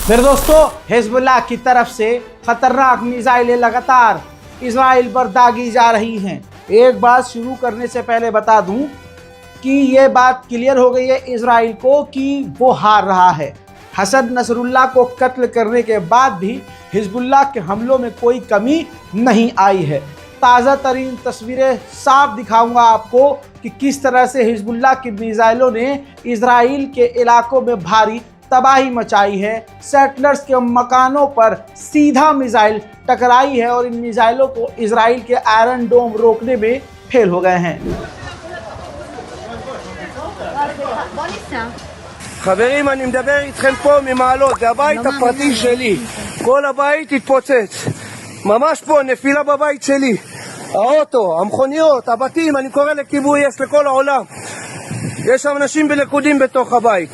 मेरे दोस्तों, हिजबुल्लाह की तरफ से खतरनाक मिसाइलें लगातार इजराइल पर दागी जा रही हैं। एक बात शुरू करने से पहले बता दूं कि ये बात क्लियर हो गई है इजराइल को कि वो हार रहा है। हसन नसरुल्लाह को कत्ल करने के बाद भी हिजबुल्लाह के हमलों में कोई कमी नहीं आई है। ताज़ा तरीन तस्वीरें साफ दिखाऊंगा आपको कि किस तरह से हिजबुल्लाह की मिसाइलों ने इजराइल के इलाकों में भारी तबाही मचाई है। सेटलर्स के मकानों पर सीधा मिसाइल टकराई है और इन मिसाइलों को इजराइल के आयरन डोम रोकने में फेल हो गए हैं। חברים, אני מדבר איתכם פה ממעלות, זה הבית הפרטי שלי. כל הבית התפוצץ. ממש פה, נפילה בבית שלי. האוטו, המכוניות, הבתים, אני קורא לכיבוי אש לכל העולם. יש שם אנשים בלכודים בתוך הבית.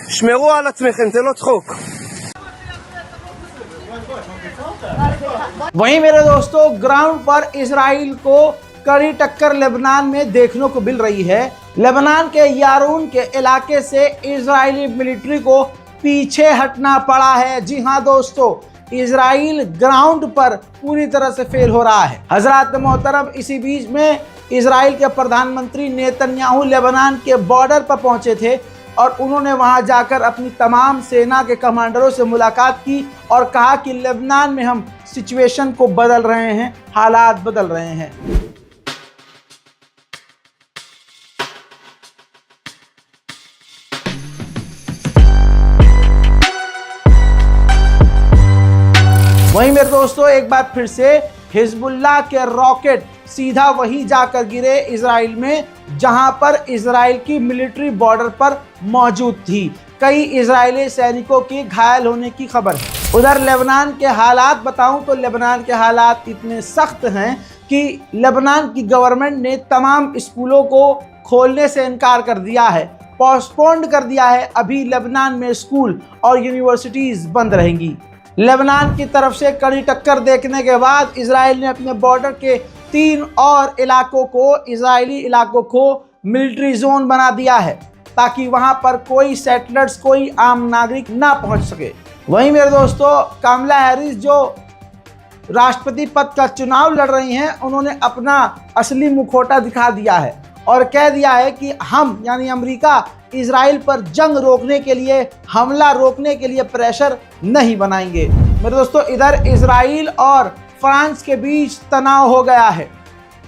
שמרו על עצמכם, זה לא צחוק. वहीं मेरे दोस्तों, ग्राउंड पर इजराइल को कड़ी टक्कर लेबनान में देखने को मिल रही है। लेबनान के यारून के इलाके से इजरायली मिलिट्री को पीछे हटना पड़ा है। जी हाँ दोस्तों, इजराइल ग्राउंड पर पूरी तरह से फेल हो रहा है। हजरात मोहतरम, इसी बीच में इजराइल के प्रधानमंत्री नेतन्याहू लेबनान के बॉर्डर पर पहुंचे थे और उन्होंने वहां जाकर अपनी तमाम सेना के कमांडरों से मुलाकात की और कहा कि लेबनान में हम सिचुएशन को बदल रहे हैं, हालात बदल रहे हैं। वहीं मेरे दोस्तों, एक बार फिर से हिजबुल्लाह के रॉकेट सीधा वहीं जाकर गिरे इजराइल में जहां पर इजराइल की मिलिट्री बॉर्डर पर मौजूद थी। कई इजरायली सैनिकों की घायल होने की खबर है। उधर लेबनान के हालात बताऊं तो लेबनान के हालात इतने सख्त हैं कि लेबनान की गवर्नमेंट ने तमाम स्कूलों को खोलने से इनकार कर दिया है, पोस्टपोन्ड कर दिया है। अभी लेबनान में स्कूल और यूनिवर्सिटीज़ बंद रहेंगी। लेबनान की तरफ से कड़ी टक्कर देखने के बाद इजराइल ने अपने बॉर्डर के 3 और इलाकों को, इजरायली इलाकों को मिलिट्री जोन बना दिया है ताकि वहां पर कोई सेटलर्स, कोई आम नागरिक ना पहुंच सके। वहीं मेरे दोस्तों, कमला हैरिस जो राष्ट्रपति पद का चुनाव लड़ रही हैं, उन्होंने अपना असली मुखौटा दिखा दिया है और कह दिया है कि हम यानी अमेरिका इजराइल पर जंग रोकने के लिए, हमला रोकने के लिए प्रेशर नहीं बनाएंगे। मेरे दोस्तों, इधर इजराइल और फ्रांस के बीच तनाव हो गया है।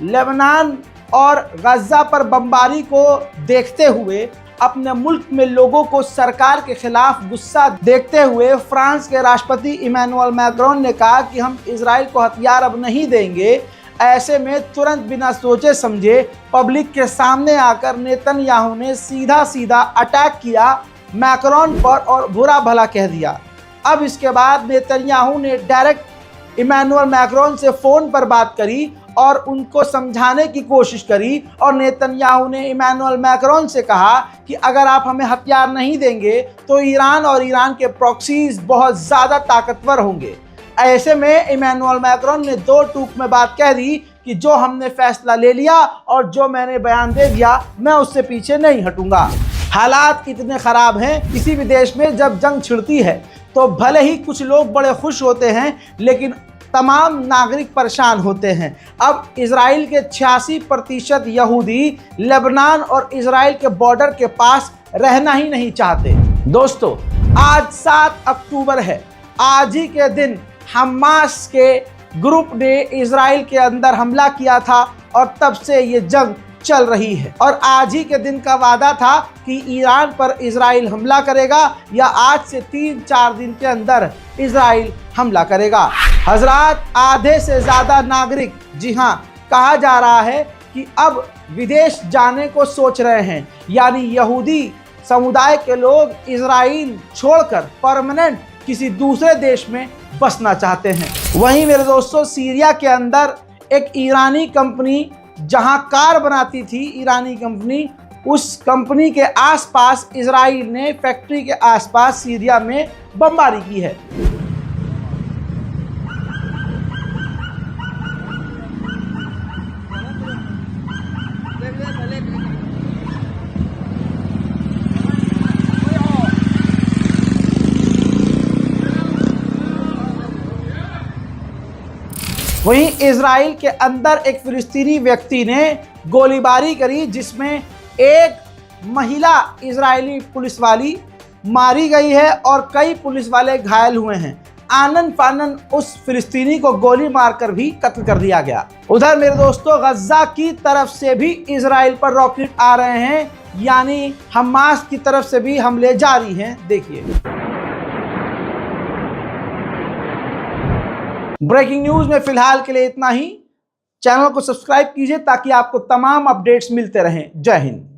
लेबनान और गजा पर बमबारी को देखते हुए, अपने मुल्क में लोगों को सरकार के खिलाफ गुस्सा देखते हुए फ्रांस के राष्ट्रपति इमैनुअल मैक्रोन ने कहा कि हम इजराइल को हथियार अब नहीं देंगे। ऐसे में तुरंत बिना सोचे समझे पब्लिक के सामने आकर नेतन्याहू ने सीधा सीधा अटैक किया मैक्रोन पर और बुरा भला कह दिया। अब इसके बाद नेतन्याहू ने डायरेक्ट इमैनुअल मैक्रोन से फ़ोन पर बात करी और उनको समझाने की कोशिश करी और नेतन्याहू ने इमैनुअल मैक्रोन से कहा कि अगर आप हमें हथियार नहीं देंगे तो ईरान और ईरान के प्रॉक्सीज बहुत ज़्यादा ताकतवर होंगे। ऐसे में इमैनुअल मैक्रोन ने 2 टूक में बात कह दी कि जो हमने फैसला ले लिया और जो मैंने बयान दे दिया, मैं उससे पीछे नहीं हटूंगा। हालात इतने ख़राब हैं, किसी भी देश में जब जंग छिड़ती है तो भले ही कुछ लोग बड़े खुश होते हैं लेकिन तमाम नागरिक परेशान होते हैं। अब इजराइल के 86% यहूदी लेबनान और इजराइल के बॉर्डर के पास रहना ही नहीं चाहते। दोस्तों, आज 7 अक्टूबर है। आज ही के दिन हमास के ग्रुप ने इजराइल के अंदर हमला किया था और तब से ये जंग चल रही है और आज ही के दिन का वादा था कि ईरान पर इजराइल हमला करेगा या आज से 3-4 दिन के अंदर इजराइल हमला करेगा। हजरात, आधे से ज़्यादा नागरिक, जी हाँ, कहा जा रहा है कि अब विदेश जाने को सोच रहे हैं, यानी यहूदी समुदाय के लोग इजराइल छोड़कर परमानेंट किसी दूसरे देश में बसना चाहते हैं। वहीं मेरे दोस्तों, सीरिया के अंदर एक ईरानी कंपनी जहां कार बनाती थी, ईरानी कंपनी, उस कंपनी के आसपास इजराइल ने फैक्ट्री के आसपास सीरिया में बमबारी की है। वहीं इजराइल के अंदर एक फिलिस्तीनी व्यक्ति ने गोलीबारी करी, जिसमें एक महिला इजरायली पुलिस वाली मारी गई है और कई पुलिस वाले घायल हुए हैं। आनन फानन उस फिलिस्तीनी को गोली मारकर भी कत्ल कर दिया गया। उधर मेरे दोस्तों गजा की तरफ से भी इजराइल पर रॉकेट आ रहे हैं, यानी हमास की तरफ से भी हमले जारी हैं। देखिए, ब्रेकिंग न्यूज में फिलहाल के लिए इतना ही। चैनल को सब्सक्राइब कीजिए ताकि आपको तमाम अपडेट्स मिलते रहें। जय हिंद।